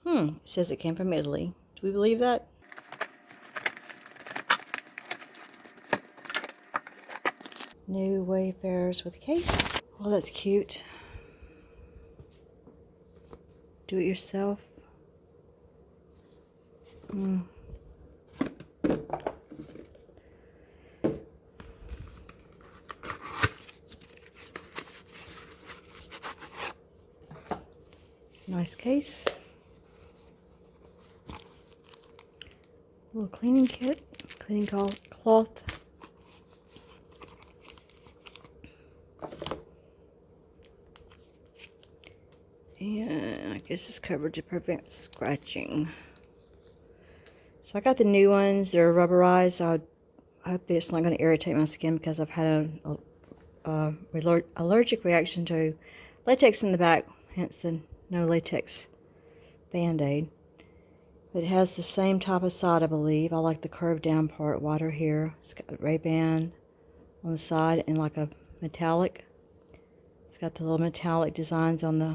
It says it came from Italy. Do we believe that? New Wayfarers with case. Oh, that's cute. Do it yourself. Nice case. Little cleaning kit. Cleaning cloth. And I guess it's covered to prevent scratching. So I got the new ones. They're rubberized. So I hope that it's not going to irritate my skin because I've had an allergic reaction to latex in the back. Hence the no latex band-aid. But it has the same type of side, I believe. I like the curved down part, wider here. It's got a Ray-Ban on the side and like a metallic. It's got the little metallic designs on the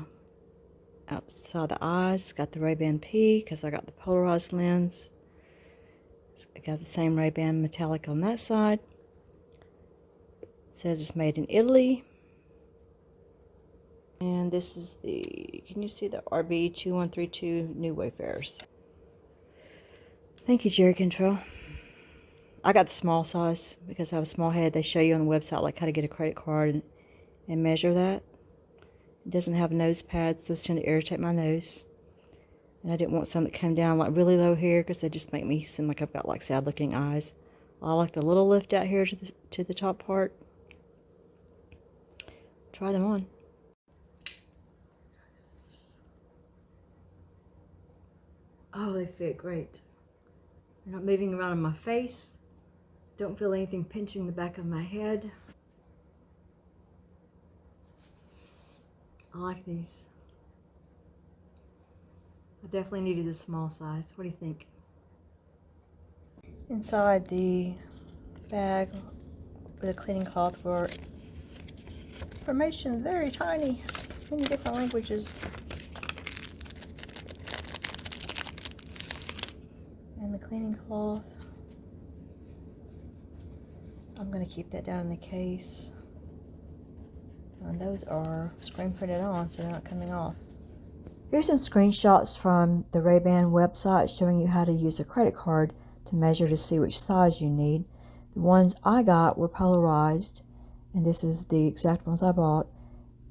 outside of the eyes. It's got the Ray-Ban P because I got the Polarized lens. I got the same Ray-Ban metallic on that side. It says it's made in Italy. And this is the, can you see the RB2132 new Wayfarers? Thank you, Jerry Control. I got the small size because I have a small head. They show you on the website like how to get a credit card and measure that. It doesn't have nose pads. Those tend to irritate my nose. And I didn't want some that came down like really low here because they just make me seem like I've got like sad looking eyes. I like the little lift out here to the top part. Try them on. Oh, they fit great. They're not moving around on my face. Don't feel anything pinching the back of my head. I like these. I definitely needed the small size. What do you think? Inside the bag with a cleaning cloth for information, very tiny, in different languages. And the cleaning cloth. I'm going to keep that down in the case. And those are screen printed on, so they're not coming off. Here's some screenshots from the Ray-Ban website showing you how to use a credit card to measure to see which size you need. The ones I got were Polarized, and this is the exact ones I bought.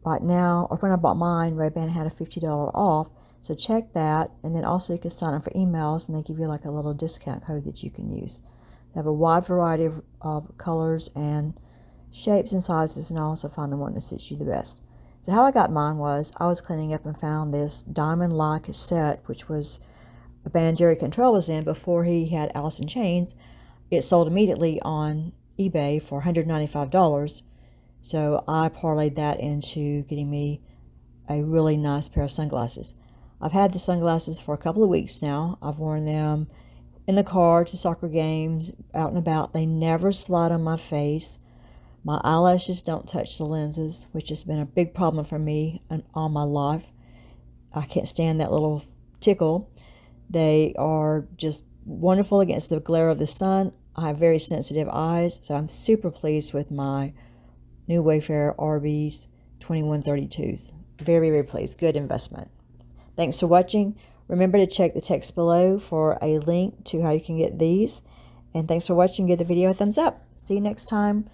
Right now, or when I bought mine, Ray-Ban had a $50 off, so check that. And then also you can sign up for emails, and they give you like a little discount code that you can use. They have a wide variety of colors and shapes and sizes, and also find the one that suits you the best. So how I got mine was, I was cleaning up and found this diamond-like cassette, which was a band Jerry Control was in before he had Alice in Chains. It sold immediately on eBay for $195. So I parlayed that into getting me a really nice pair of sunglasses. I've had the sunglasses for a couple of weeks now. I've worn them in the car to soccer games, out and about. They never slide on my face. My eyelashes don't touch the lenses, which has been a big problem for me all my life. I can't stand that little tickle. They are just wonderful against the glare of the sun. I have very sensitive eyes, so I'm super pleased with my new Wayfarer RB2132s. Very, very pleased. Good investment. Thanks for watching. Remember to check the text below for a link to how you can get these. And thanks for watching. Give the video a thumbs up. See you next time.